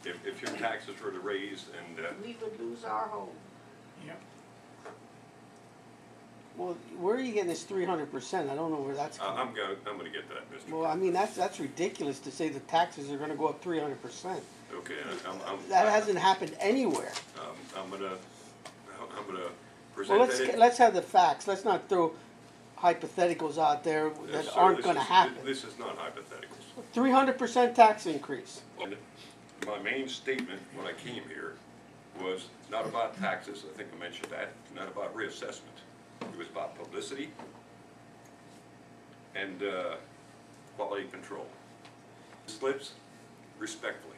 if your taxes were to raise and... we would lose our home. Yep. Well, where are you getting this 300%? I don't know where that's coming. I'm gonna get that, Mr. Well, I mean, that's ridiculous to say the taxes are gonna go up 300%. Okay, That hasn't happened anywhere. I'm gonna Well, present let's have the facts. Let's not throw hypotheticals out there that Sir, aren't gonna happen. This is not hypotheticals. 300% tax increase. And my main statement when I came here was not about taxes, I think I mentioned that, not about reassessment. It was about publicity and quality control. Litz, respectfully,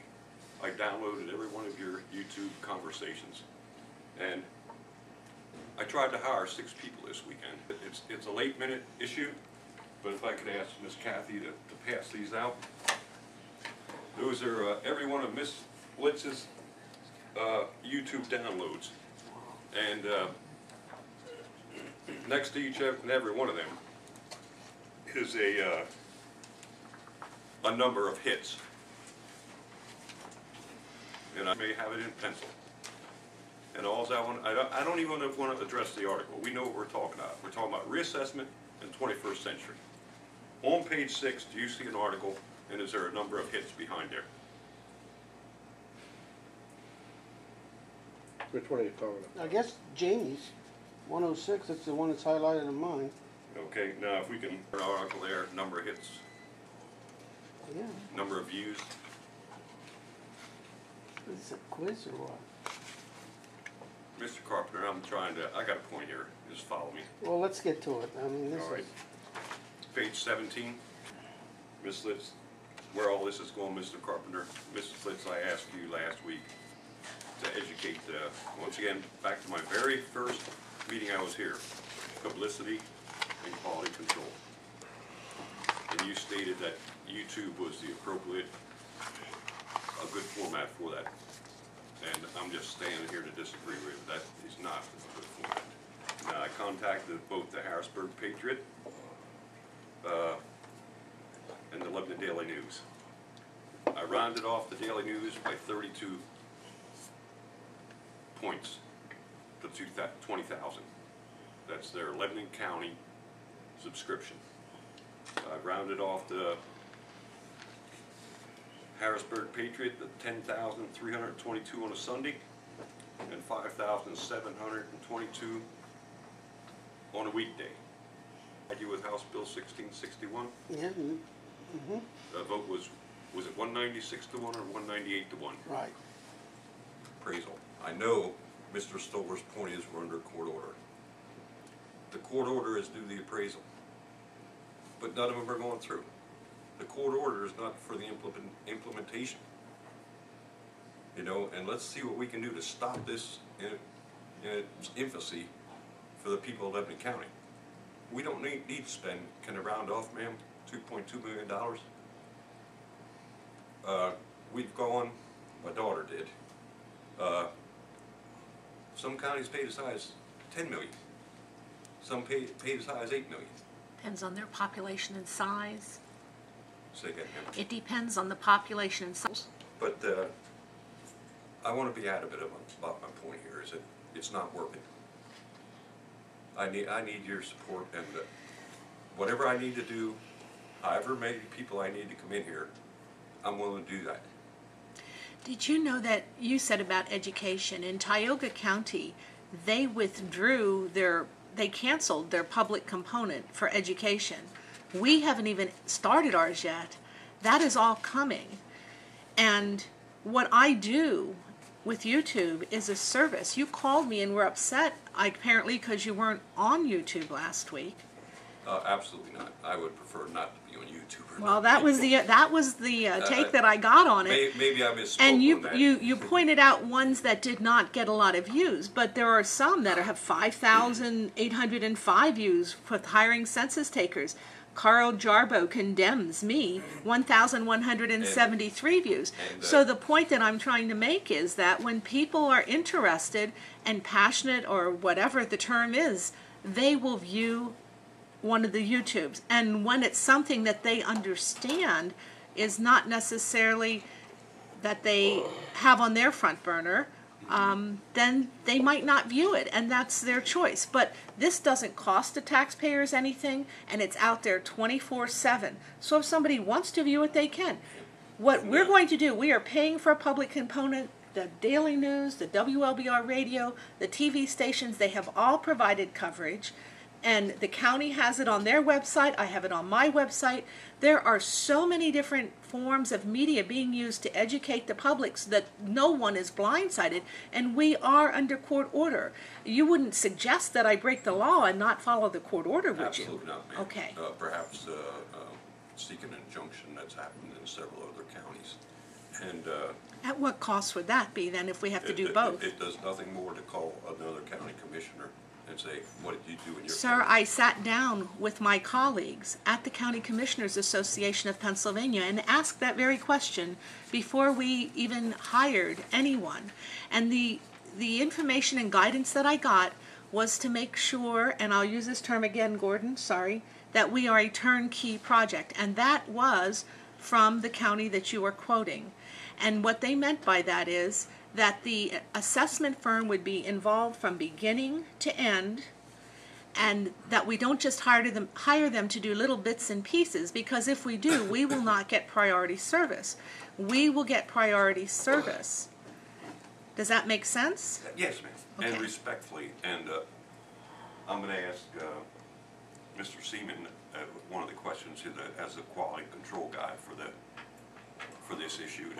I downloaded every one of your YouTube conversations, and I tried to hire 6 people this weekend. It's a late-minute issue, but if I could ask Miss Kathy to pass these out. Those are every one of Miss Litz's YouTube downloads, and next to each and every one of them is a number of hits, and I may have it in pencil. And I don't even want to address the article. We know what we're talking about. We're talking about reassessment in the 21st century. On page 6, do you see an article, and is there a number of hits behind there? Which one are you talking about? I guess Jamie's 106. That's the one that's highlighted in mine. Okay, now if we can, an article there, number of hits, Yeah. number of views. Is this a quiz or what? Mr. Carpenter, I got a point here, just follow me. Well, let's get to it. I mean, this All right. is... Page 17, Ms. Litz, where all this is going, Mr. Carpenter. Mrs. Litz, I asked you last week to educate, once again, back to my very first meeting I was here, publicity and quality control. And you stated that YouTube was the appropriate, a good format for that. And I'm just standing here to disagree with it. That is not a good format. Now, I contacted both the Harrisburg Patriot and the Lebanon Daily News. I rounded off the Daily News by 32 points to 20,000. That's their Lebanon County subscription. I rounded off the Harrisburg Patriot, the 10,322 on a Sunday, and 5,722 on a weekday. I do with House Bill 1661. Yeah. The vote was it 196 to 1 or 198 to 1? Right. Appraisal. I know Mr. Stoller's point is we're under court order. The court order is due the appraisal, but none of them are going through. The court order is not for the implementation. You know, and let's see what we can do to stop this in its infancy for the people of Lebanon County. We don't need to spend, can I round off, ma'am, $2.2 million? We've gone, my daughter did. Some counties paid as high as $10 million. Some paid as high as $8 million. Depends on their population and size. Say again, ma'am. It depends on the population and size. But I want to be adamant about my point here, is that it's not working. I need your support, and whatever I need to do, however many people I need to come in here, I'm willing to do that. Did you know that you said about education in Tioga County, they canceled their public component for education. We haven't even started ours yet. That is all coming. And what I do with YouTube is a service. You called me and were upset, apparently, because you weren't on YouTube last week. Absolutely not. I would prefer not to be on YouTube. Well, that was the take that I got on it. Maybe I misspoke and on that. you pointed out ones that did not get a lot of views, but there are some that have 5,805 views with hiring census takers. Carl Jarbo condemns me, 1,173 views. So the point that I'm trying to make is that when people are interested and passionate, or whatever the term is, they will view one of the YouTubes. And when it's something that they understand, is not necessarily that they have on their front burner, then they might not view it, and that's their choice. But this doesn't cost the taxpayers anything, and it's out there 24/7. So if somebody wants to view it, they can. What we're going to do, we are paying for a public component. The Daily News, the WLBR radio, the TV stations, they have all provided coverage. And the county has it on their website. I have it on my website. There are so many different forms of media being used to educate the public so that no one is blindsided. And we are under court order. You wouldn't suggest that I break the law and not follow the court order, would you? Absolutely not, ma'am. Okay. Perhaps seek an injunction that's happened in several other counties. And At what cost would that be then if we have to do both? It does nothing more to call another county commissioner and say, what did you do in your Sir, county? I sat down with my colleagues at the County Commissioners Association of Pennsylvania and asked that very question before we even hired anyone. And the information and guidance that I got was to make sure, and I'll use this term again, Gordon, sorry, that we are a turnkey project. And that was from the county that you are quoting. And what they meant by that is that the assessment firm would be involved from beginning to end, and that we don't just hire them to do little bits and pieces, because if we do, we will not get priority service. We will get priority service. Does that make sense? Yes, ma'am. Okay. And respectfully, and I'm going to ask Mr. Seaman one of the questions as the quality control guy for this issue.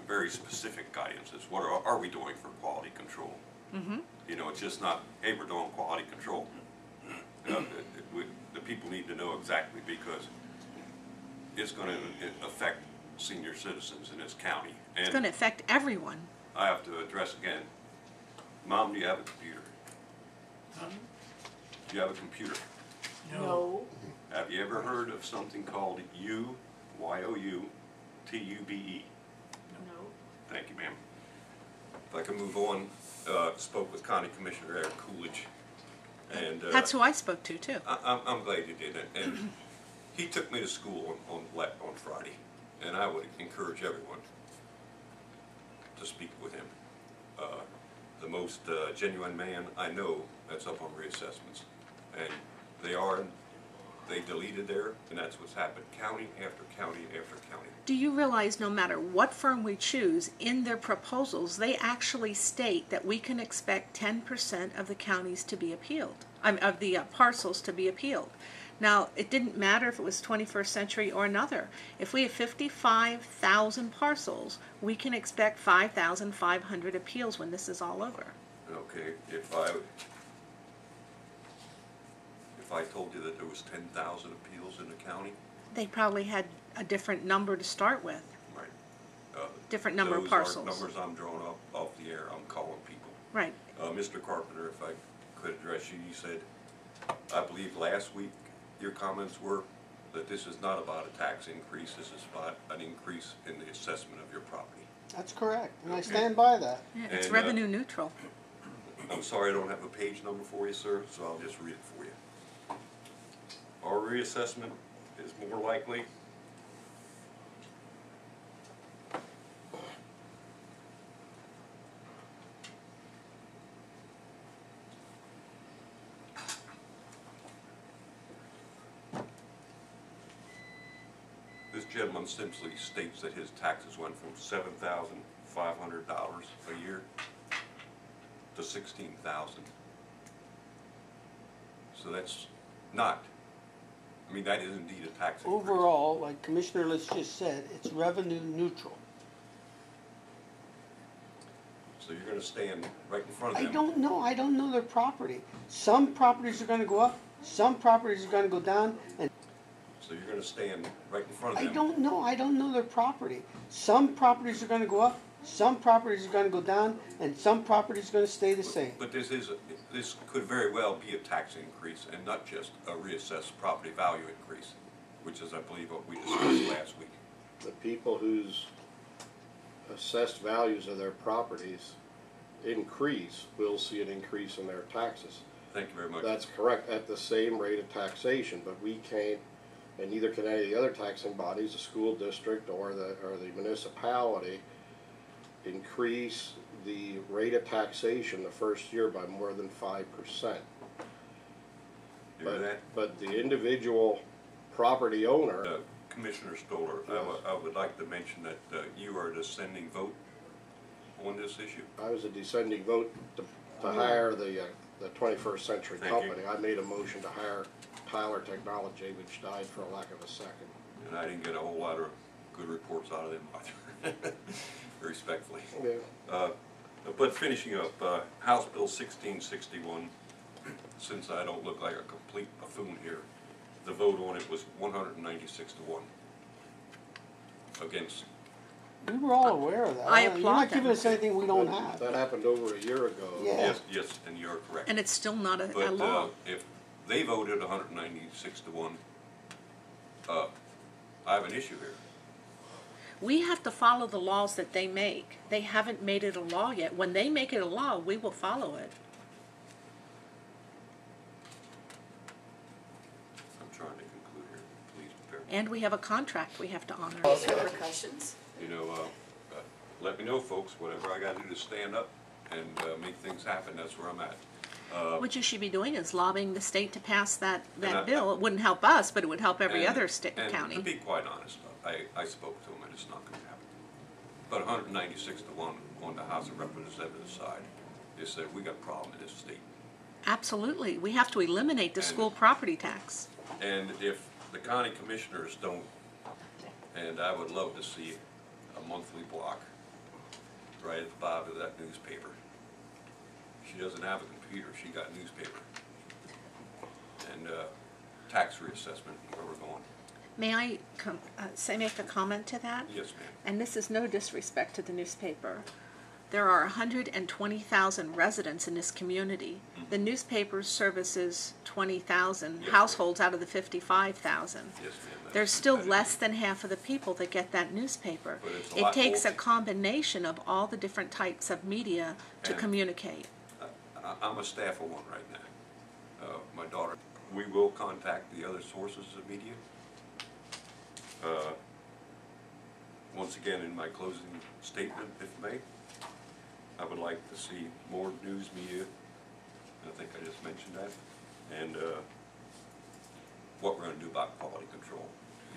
Very specific guidance is what are we doing for quality control? Mm-hmm. You know, it's just not, hey, we're doing quality control. The people need to know exactly, because it's going to affect senior citizens in this county. And It's going to affect everyone. I have to address again, Mom, do you have a computer? Do you have a computer? No. Have you ever heard of something called YOUTUBE? No. Thank you, ma'am. If I can move on, spoke with County Commissioner Eric Coolidge, and That's who I spoke to, too. I'm glad you did it. And he took me to school on Friday, and I would encourage everyone to speak with him. The most genuine man I know that's up on reassessments, and they deleted there, and that's what's happened, county after county after county. Do you realize no matter what firm we choose, in their proposals, they actually state that we can expect 10% of the counties to be appealed, of the parcels to be appealed. Now, it didn't matter if it was 21st Century or another. If we have 55,000 parcels, we can expect 5,500 appeals when this is all over. Okay, if I told you that there was 10,000 appeals in the county, They probably had a different number to start with, right? different number of parcels. Those are numbers I'm drawing off the air. I'm calling people. Right. Mr. Carpenter, if I could address you, you said, I believe last week your comments were that this is not about a tax increase, this is about an increase in the assessment of your property. That's correct, and I Okay. stand by that. Yeah, it's And, revenue neutral. I'm sorry I don't have a page number for you, sir, so I'll just read it for you. Our reassessment is more likely this gentleman simply states that his taxes went from $7,500 a year to $16,000. So that's not, I mean, that is indeed a tax increase. Overall, like Commissioner Litz just said, it's revenue neutral. So you're gonna stand right in front of I them. don't know their property. Some properties are gonna go up, some properties are gonna go down, and So you're gonna stand right in front of I them. don't know their property. Some properties are gonna go up, some properties are gonna go down, and some properties are gonna stay the same. But this could very well be a tax increase and not just a reassessed property value increase, which is, I believe, what we discussed last week. The people whose assessed values of their properties increase will see an increase in their taxes. Thank you very much. That's correct, at the same rate of taxation, but we can't, and neither can any of the other taxing bodies, the school district or the municipality, increase the rate of taxation the first year by more than 5%. Hear that? But the individual property owner, Commissioner Stoller, Yes. I would like to mention that you are a dissenting vote on this issue. I was a descending vote to hire the 21st Century Thank you. Company. I made a motion to hire Tyler Technology, which died for a lack of a second. And I didn't get a whole lot of good reports out of them either, respectfully. Yeah. But finishing up, House Bill 1661, since I don't look like a complete buffoon here, the vote on it was 196 to 1 against. We were all aware of that. I You're applaud not them. giving us anything we don't have. That happened over a year ago. Yeah. Yes, and you're correct. And it's still not a But law. if they voted 196 to 1, I have an issue here. We have to follow the laws that they make. They haven't made it a law yet. When they make it a law, we will follow it. I'm trying to conclude here. Please prepare. And we have a contract we have to honor. Repercussions. You know, let me know, folks, whatever I got to do to stand up and make things happen, that's where I'm at. What you should be doing is lobbying the state to pass that I- bill. It wouldn't help us, but it would help every And- other and county. to be quite honest, I spoke to him and it's not going to happen. But 196 to 1 on the House of Representatives side is that we got a problem in this state. Absolutely. We have to eliminate the And- school property tax. And if the county commissioners don't, and I would love to see a monthly block right at the bottom of that newspaper. She doesn't have a computer, she got a newspaper. And tax reassessment, where we're going. May I make a comment to that? Yes, ma'am. And this is no disrespect to the newspaper. There are 120,000 residents in this community. The newspaper services 20,000 Yes. households out of the 55,000. Yes, ma'am. There's still less than half of the people that get that newspaper. But it's a It lot takes a more. combination of all the different types of media to And- communicate. I'm a staff of one right now. My daughter, we will contact the other sources of media. Once again, in my closing statement, if may, I would like to see more news media. I think I just mentioned that. And what we're going to do about quality control,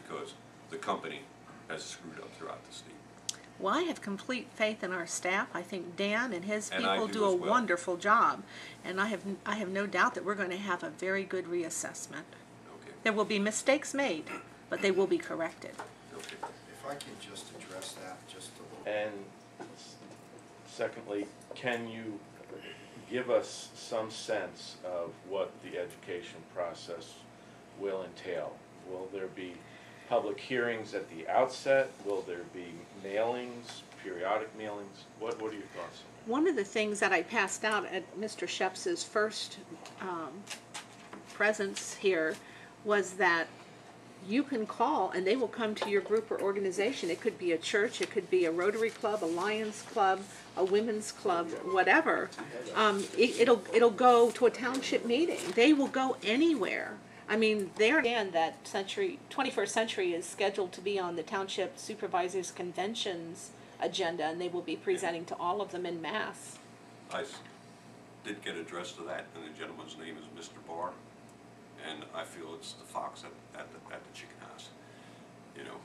because the company has screwed up throughout the state. Well, I have complete faith in our staff. I think Dan and his And I people do do a as well. wonderful job. And I have no doubt that we're going to have a very good reassessment. Okay. There will be mistakes made, but they will be corrected. Okay. If I can just address that just a little. And secondly, can you give us some sense of what the education process will entail? Will there be public hearings at the outset? Will there be mailings, periodic mailings? What are your thoughts? One of the things that I passed out at Mr. Sheps's first presence here was that you can call and they will come to your group or organization. It could be a church, it could be a Rotary Club, a Lions Club, a women's club, whatever. It'll go to a township meeting. They will go anywhere. I mean, and that 21st Century is scheduled to be on the Township Supervisors Convention's agenda, and they will be presenting to all of them in mass. Did get addressed to that, and the gentleman's name is Mr. Barr, and I feel it's the fox at the chicken house. You know,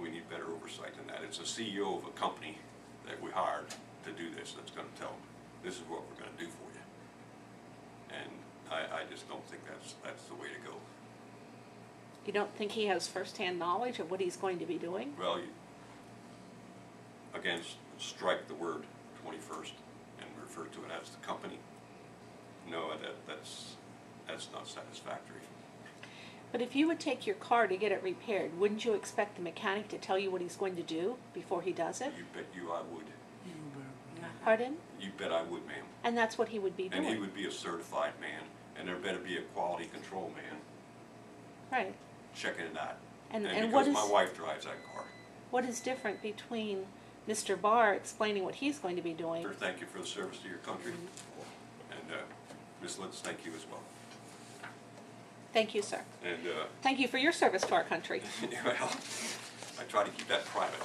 we need better oversight than that. It's a CEO of a company that we hired to do this that's going to tell them, this is what we're going to do for you. And I just don't think that's the way to go. You don't think he has firsthand knowledge of what he's going to be doing? Well, again, strike the word 21st and refer to it as the company. No, that's not satisfactory. But if you would take your car to get it repaired, wouldn't you expect the mechanic to tell you what he's going to do before he does it? You bet you I would. Pardon? You bet I would, ma'am. And that's what he would be doing. And he would be a certified man, and there better be a quality control man Right. checking it out. And because what is my wife drives that car. what is different between Mr. Barr explaining what he's going to be doing? Sir, thank you for the service to your country. And Ms. Litz, thank you as well. Thank you, sir. And Thank you for your service to our country. well, I try to keep that private.